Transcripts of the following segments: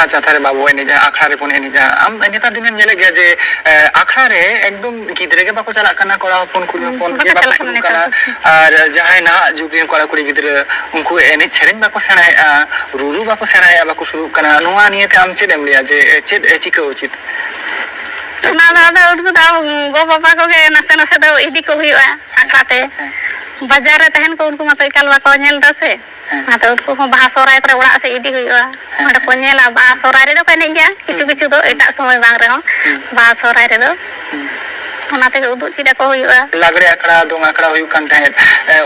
ᱟᱪᱪᱷᱟ ᱛᱟᱦᱞᱮ ᱵᱟᱵᱚ ᱮᱱᱮᱡᱟ ᱟᱠᱷᱲᱟ ᱨᱮᱵᱚᱱ ᱮᱱᱮᱡᱟ ᱟᱢ ᱱᱮᱛᱟᱨ ᱫᱤᱱᱮᱢ ᱧᱮᱞᱮᱫ ᱜᱮᱭᱟ ᱡᱮ ᱟᱠᱷᱲᱟ ᱨᱮ ᱮᱠᱫᱚᱢ ᱜᱤᱫᱽᱨᱟᱹ ᱜᱮ ᱵᱟᱠᱚ ᱪᱟᱞᱟᱜ ᱠᱟᱱᱟ ᱠᱚᱲᱟ ᱦᱚᱯᱚᱱ ᱠᱩᱲᱤ ᱦᱚᱯᱚन ᱜᱮ ᱵᱟᱠᱚ ᱥᱩᱨᱩᱜ ᱠᱟᱱᱟ ᱟᱨ ᱡᱟᱦᱟᱸᱭ ᱱᱟᱦᱟᱜ ᱡᱩᱜᱽ ᱨᱮᱱ ᱠᱚᱲᱟ ᱠᱩᱲᱤ ᱜᱤᱫᱽᱨᱟᱹ ᱩᱱᱠᱩ ᱮᱱᱮᱡ ᱥᱮᱨᱮᱧ ᱵᱟᱠᱚ ᱥᱮᱬᱟᱭᱮᱫᱼᱟ ᱨᱩᱨᱩ ᱵᱟᱠᱚ ᱥᱮᱬᱟᱭᱮᱫᱼᱟ ᱵᱟᱠᱚ ᱥᱩᱨᱩᱜ ᱠᱟᱱᱟ ᱱᱚᱣᱟ ᱱᱤᱭᱮᱛᱮ ᱟᱢ ᱪᱮᱫ ᱮᱢ ᱞᱟᱹᱭᱟ ᱡᱮ ᱪᱮᱫ ᱪᱤᱠᱟᱹ ᱩᱪᱤᱛ ᱚᱱᱟ ᱫᱚ ᱩᱱᱠᱩ ᱫᱚ ᱜᱚ ᱵᱟᱵᱟ ᱠᱚᱜᱮ ᱱᱟᱥᱮ ᱱᱟᱥᱮ ᱫᱚ ᱤᱫᱤ ᱠᱚ ᱦᱩᱭᱩᱜᱼᱟ ᱟᱠᱷᱲᱟ ᱛᱮ ᱵᱟᱡᱟᱨ ᱨᱮ ᱛᱟᱦᱮᱱ ᱠᱚ ᱩᱱᱠᱩ ᱢᱟᱛᱚ ᱮᱠᱟᱞ ᱵᱟᱠᱚ ᱧᱮᱞ ᱮᱫᱟ ᱥᱮ ᱚᱱᱟᱛᱮ ᱩᱱᱠᱩ ᱦᱚᱸ ᱵᱟᱦᱟ ᱥᱚᱦᱨᱟᱭ ᱠᱚᱨᱮ ᱚᱲᱟᱜ ᱥᱮᱫ ᱤᱫᱤ ᱦᱩᱭᱩᱜᱼᱟ ᱚᱸᱰᱮ ᱠᱚ ᱧᱮᱞᱟ ᱵᱟᱦᱟ ᱥᱚᱦᱨᱟᱭ ᱨᱮᱫᱚ ᱠᱚ ᱮᱱᱮᱡ ᱜᱮᱭᱟ ᱠᱤᱪᱷᱩ ᱠᱤᱪᱷᱩ ᱫᱚ ᱮᱴᱟᱜ ᱥᱚᱢᱚᱭ ᱵᱟᱝ ᱨᱮᱦᱚᱸ ᱵᱟᱦᱟ ᱥᱚᱦᱨᱟᱭ ᱨᱮᱫᱚ ᱚᱱᱟ ᱛᱮᱜᱮ ᱩᱫᱩᱜ ᱪᱮᱫ ᱟᱠᱚ ᱦᱩᱭᱩᱜᱼᱟ ᱞᱟᱜᱽᱲᱮ ᱟᱠᱷᱲᱟ ᱫᱚᱝ ᱟᱠᱷᱲᱟ ᱦᱩᱭᱩᱜ ᱠᱟᱱ ᱛᱟᱦᱮᱸᱫ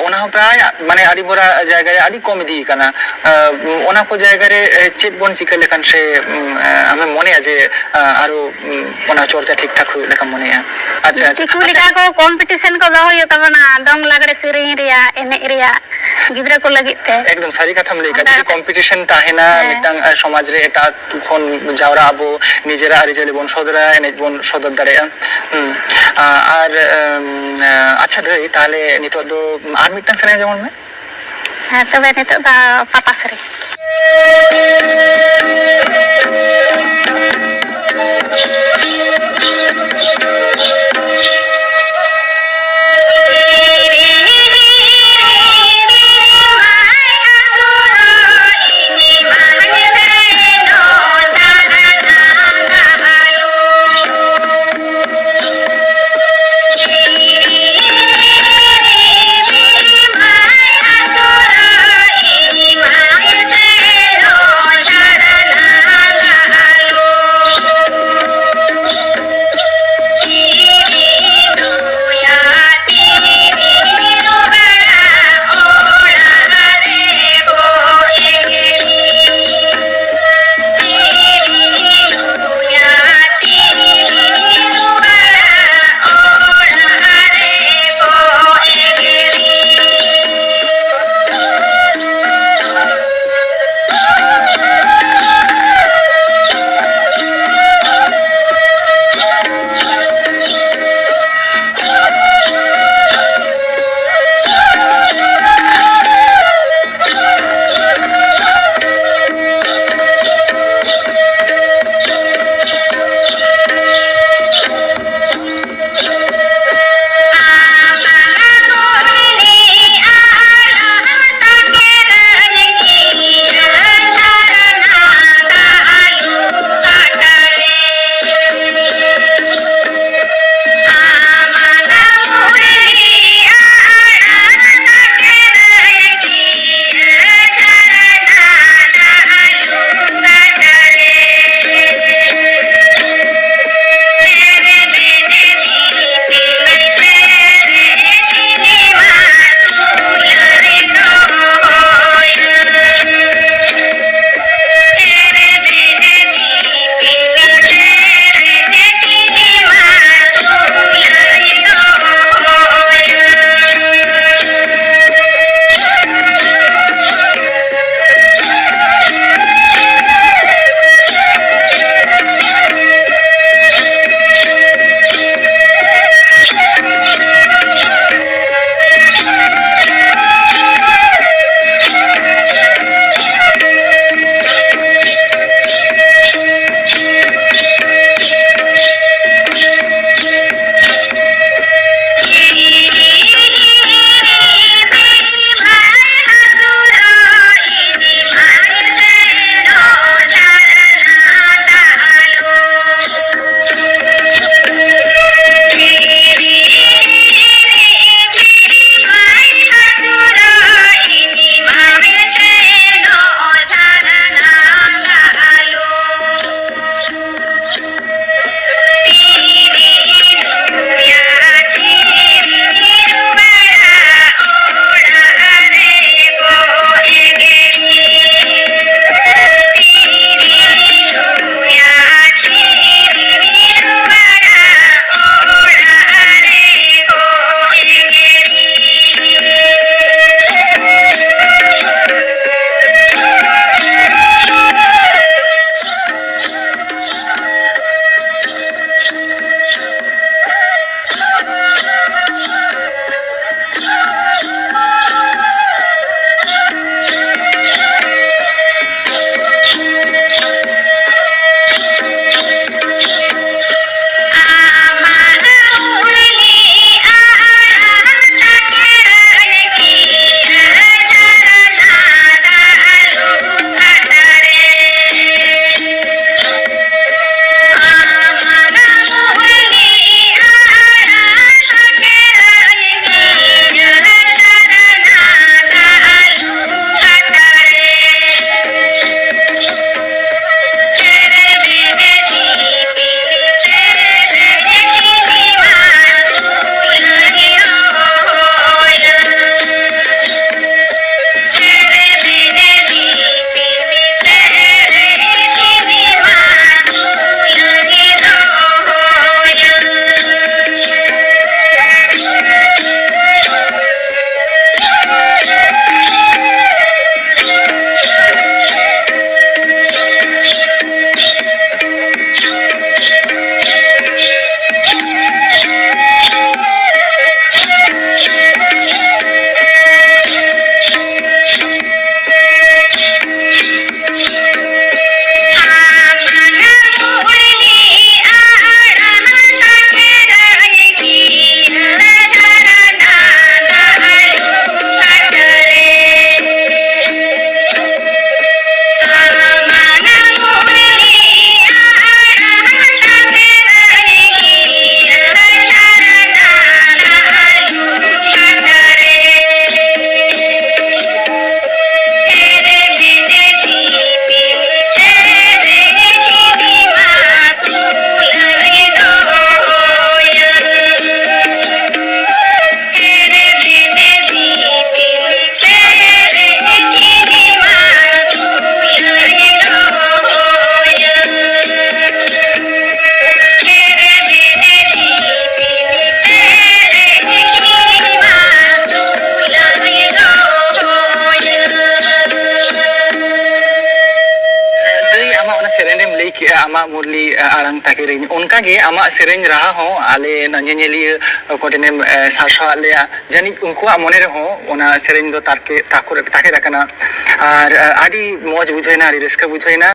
ᱚᱱᱟ ᱦᱚᱸ ᱯᱨᱟᱭ ᱢᱟᱱᱮ ᱟᱹᱰᱤ ᱵᱚᱨᱟ ᱡᱟᱭᱜᱟ ᱨᱮ ᱟᱹᱰᱤ ᱠᱚᱢ ᱤᱫᱤ ᱟᱠᱟᱱᱟ ᱚᱱᱟ ᱠᱚ ᱡᱟᱭᱜᱟ ᱨᱮ ᱪᱮᱫ ᱵᱚᱱ ᱪᱤᱠᱟᱹ ᱞᱮᱠᱷᱟᱱ ᱥᱮ ᱟᱢᱮᱢ ᱢᱚᱱᱮᱭᱟ ᱡᱮ ᱟᱨᱚ ᱚᱱᱟ ᱪᱚᱨᱪᱟ ᱴᱷᱤᱠ ᱴᱷᱟᱠ ᱦᱩᱭᱩᱜ ᱞᱮᱠᱟᱢ ᱢᱚᱱᱮᱭᱟ ᱟᱪᱪᱷᱟ ᱪᱤᱠᱩ ᱞᱮᱠᱟ ᱠᱚ ᱠᱚᱢᱯᱤᱴᱤᱥᱚᱱ ᱠᱚ ᱫᱚᱦᱚ ᱦᱩᱭᱩᱜ ᱛᱟᱵᱚᱱᱟ ᱫᱚᱝ ᱞᱟᱜᱽᱲᱮ ᱥᱮᱨᱮᱧ ᱨᱮᱭᱟᱜ ᱮᱱᱮᱡ ᱨᱮᱭᱟᱜ ᱜᱤᱫᱽᱨᱟᱹ ᱠᱚ ᱞᱟᱹᱜᱤᱫ ᱛᱮ একদম সারি কথাম ᱞᱟᱹᱭ ᱠᱟᱜ ᱡᱩᱫᱤ ᱠᱚᱢᱯᱤটিশন ᱛᱟᱦᱮᱱᱟ ᱢᱤᱫᱴᱟᱝ ᱥᱚᱢᱟᱡᱽ ᱨᱮ ᱮᱴᱟᱜ ᱠᱷᱚᱱ ᱡᱟᱣᱨᱟ ᱟᱵᱚ ᱱᱤᱡᱮᱨᱟᱜ ᱟᱹᱨᱤᱪᱟᱹᱞᱤ ᱵᱚᱱ ᱥᱚᱫᱚᱨᱟ ᱮᱱᱮᱡ ᱵᱚᱱ ᱥᱚᱫᱚᱨ ᱫᱟᱲᱮᱭᱟᱜᱼᱟ ᱟᱨ আচ্ছা দাই তাহলে নিতোগ ᱫᱚ ᱟᱨ ᱢᱤᱫᱴᱟᱝ ᱥᱮᱨᱮᱧ ᱡᱮᱢᱚᱱ ᱢᱮ ᱦᱮᱸ ᱛᱚᱵᱮ ᱱᱤᱛᱚᱜ ᱫᱚ ᱯᱟᱛᱟ ᱥᱮᱨᱮᱧ ᱥᱮᱨᱮᱧ ᱞᱟᱹᱭ ᱠᱮᱜᱼᱟ ᱟᱢᱟᱜ ᱢᱩᱨᱞᱤ ᱟᱲᱟᱝ ᱛᱟᱠᱮᱨᱤᱧ ᱚᱱᱠᱟᱜᱮ ᱟᱢᱟᱜ ᱥᱮᱨᱮᱧ ᱨᱟᱦᱟ ᱦᱚᱸ ᱟᱞᱮ ᱧᱮᱧᱮᱞᱤᱭᱟᱹ ᱠᱚᱴᱷᱮᱱᱮᱢ ᱥᱟᱨᱥᱟᱣᱟᱫ ᱞᱮᱭᱟ ᱡᱟᱹᱱᱤᱡ ᱩᱱᱠᱩᱣᱟᱜ ᱢᱚᱱᱮ ᱨᱮᱦᱚᱸ ᱚᱱᱟ ᱥᱮᱨᱮᱧ ᱫᱚ ᱛᱟᱠᱮᱨ ᱟᱠᱟᱱᱟ ᱟᱨ ᱟᱹᱰᱤ ᱢᱚᱡᱽ ᱵᱩᱡᱷᱟᱹᱣᱱᱟ ᱟᱹᱰᱤ ᱨᱟᱹᱥᱠᱟᱹ ᱵᱩᱡᱷᱟᱹᱣᱱᱟ